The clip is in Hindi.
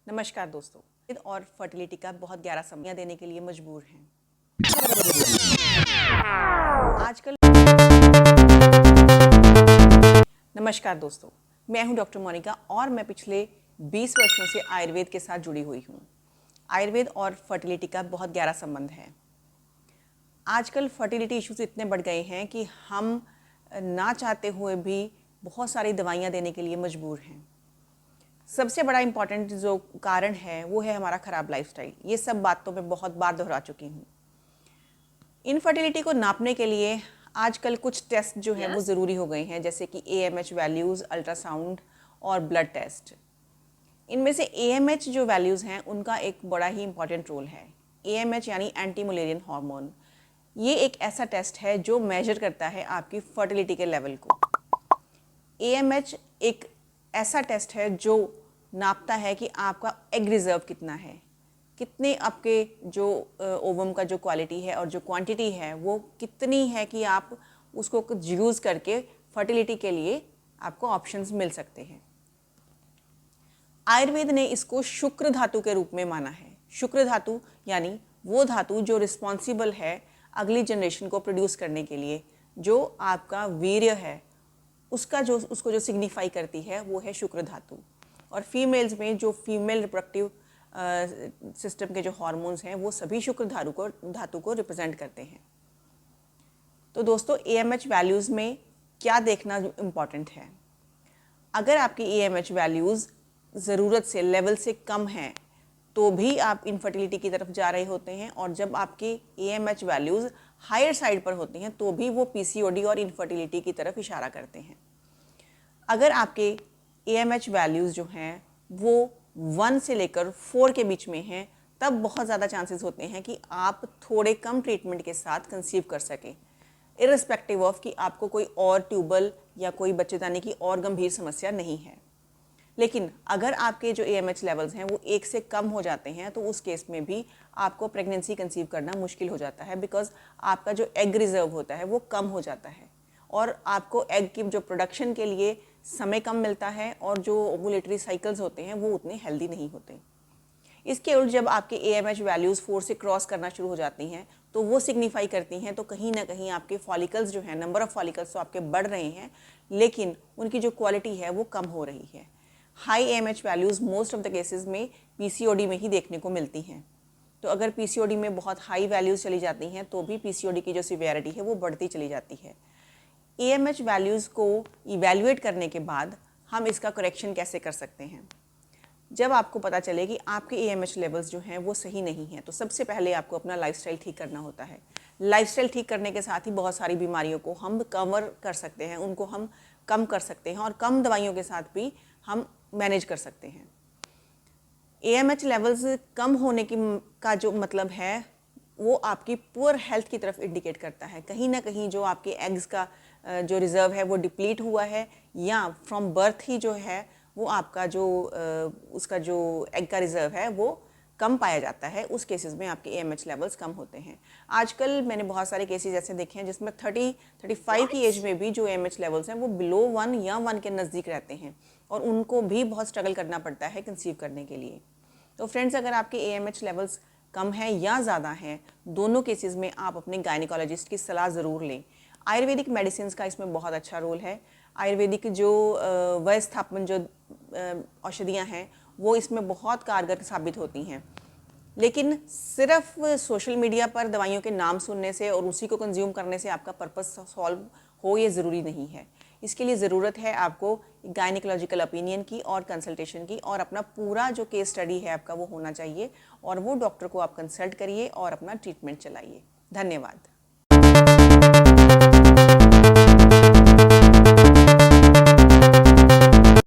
नमस्कार दोस्तों। और फर्टिलिटी का बहुत गहरा समझ देने के लिए मजबूर हैं आजकल। नमस्कार दोस्तों, मैं हूं डॉक्टर मोनिका और मैं पिछले 20 वर्षों से आयुर्वेद के साथ जुड़ी हुई हूं। आयुर्वेद और फर्टिलिटी का बहुत गहरा संबंध है। आजकल फर्टिलिटी इश्यूज इतने बढ़ गए हैं कि हम ना चाहते हुए भी बहुत सारी दवाइयाँ देने के लिए मजबूर हैं। सबसे बड़ा इम्पॉर्टेंट जो कारण है वो है हमारा ख़राब लाइफस्टाइल। ये सब बातों में बहुत बार दोहरा चुकी हूँ। इनफर्टिलिटी को नापने के लिए आजकल कुछ टेस्ट जो है वो ज़रूरी हो गए हैं, जैसे कि AMH वैल्यूज़, अल्ट्रासाउंड और ब्लड टेस्ट। इनमें से AMH जो वैल्यूज़ हैं उनका एक बड़ा ही इम्पॉर्टेंट रोल है। AMH यानी एंटी मुलेरियन हार्मोन, ये एक ऐसा टेस्ट है जो मेजर करता है आपकी फर्टिलिटी के लेवल को। AMH एक ऐसा टेस्ट है जो नापता है कि आपका एग रिजर्व कितना है, कितने आपके जो ओवम का जो क्वालिटी है और जो क्वांटिटी है वो कितनी है कि आप उसको यूज़ करके फर्टिलिटी के लिए आपको ऑप्शंस मिल सकते हैं। आयुर्वेद ने इसको शुक्र धातु के रूप में माना है। शुक्र धातु यानी वो धातु जो रिस्पॉन्सिबल है अगली जनरेशन को प्रोड्यूस करने के लिए, जो आपका वीर्य है उसको जो सिग्निफाई करती है वो है शुक्र धातु। और फीमेल्स में जो फीमेल रिप्रोडक्टिव सिस्टम के जो हार्मोन्स हैं वो सभी शुक्र धातु को रिप्रेजेंट करते हैं। तो दोस्तों, AMH वैल्यूज़ में क्या देखना इम्पॉर्टेंट है। अगर आपकी AMH वैल्यूज़ ज़रूरत से लेवल से कम हैं तो भी आप इनफर्टिलिटी की तरफ जा रहे होते हैं, और जब आपकी AMH वैल्यूज़ हायर साइड पर होती हैं तो भी वो PCOD और इनफर्टिलिटी की तरफ इशारा करते हैं। अगर आपके AMH वैल्यूज़ जो हैं वो 1 से लेकर 4 के बीच में हैं, तब बहुत ज़्यादा चांसेस होते हैं कि आप थोड़े कम ट्रीटमेंट के साथ कंसीव कर सकें, इर्रिस्पेक्टिव ऑफ कि आपको कोई और ट्यूबल या कोई बच्चेदानी की और गंभीर समस्या नहीं है। लेकिन अगर आपके जो AMH लेवल्स हैं वो 1 से कम हो जाते हैं तो उस केस में भी आपको प्रेगनेंसी कंसीव करना मुश्किल हो जाता है, बिकॉज आपका जो एग रिजर्व होता है वो कम हो जाता है और आपको एग की जो प्रोडक्शन के लिए समय कम मिलता है और जो ओवुलेटरी साइकिल्स होते हैं वो उतने हेल्दी नहीं होते। इसके उल्ट जब आपके AMH वैल्यूज़ 4 से क्रॉस करना शुरू हो जाती हैं तो वो सिग्निफाई करती हैं तो कहीं ना कहीं आपके फॉलिकल्स जो हैं, नंबर ऑफ़ फॉलिकल्स तो आपके बढ़ रहे हैं लेकिन उनकी जो क्वालिटी है वो कम हो रही है। High AMH values most of the cases में PCOD में ही देखने को मिलती हैं। तो अगर PCOD में बहुत हाई वैल्यूज़ चली जाती हैं तो भी PCOD की जो सिवियरिटी है वो बढ़ती चली जाती है। AMH वैल्यूज़ को इवैल्यूएट करने के बाद हम इसका करेक्शन कैसे कर सकते हैं। जब आपको पता चले कि आपके AMH लेवल्स जो हैं वो सही नहीं हैं, तो सबसे पहले आपको अपना लाइफस्टाइल ठीक करना होता है। लाइफस्टाइल ठीक करने के साथ ही बहुत सारी बीमारियों को हम कवर कर सकते हैं, उनको हम कम कर सकते हैं और कम दवाइयों के साथ भी हम मैनेज कर सकते हैं। AMH लेवल्स कम होने का जो मतलब है वो आपकी पुअर हेल्थ की तरफ इंडिकेट करता है। कहीं ना कहीं जो आपके एग्स का जो रिज़र्व है वो डिप्लीट हुआ है, या फ्रॉम बर्थ ही जो है वो आपका जो उसका जो एग का रिज़र्व है वो कम पाया जाता है। उस केसेस में आपके AMH लेवल्स कम होते हैं। आजकल मैंने बहुत सारे केसेस ऐसे देखे हैं जिसमें 30-35 की एज में भी जो AMH लेवल्स हैं वो बिलो 1 या 1 के नज़दीक रहते हैं और उनको भी बहुत स्ट्रगल करना पड़ता है कंसीव करने के लिए। तो फ्रेंड्स, अगर आपके AMH लेवल्स कम हैं या ज़्यादा हैं, दोनों केसेस में आप अपने गायनिकोलॉजिस्ट की सलाह ज़रूर लें। आयुर्वेदिक मेडिसिन का इसमें बहुत अच्छा रोल है। आयुर्वेदिक जो व्यवस्थापन जो औषधियाँ हैं वो इसमें बहुत कारगर साबित होती हैं। लेकिन सिर्फ सोशल मीडिया पर दवाइयों के नाम सुनने से और उसी को कंज्यूम करने से आपका पर्पस सॉल्व हो ये ज़रूरी नहीं है। इसके लिए ज़रूरत है आपको गायनिकोलॉजिकल ओपिनियन की और कंसल्टेशन की, और अपना पूरा जो केस स्टडी है आपका वो होना चाहिए और वो डॉक्टर को आप कंसल्ट करिए और अपना ट्रीटमेंट चलाइए। धन्यवाद।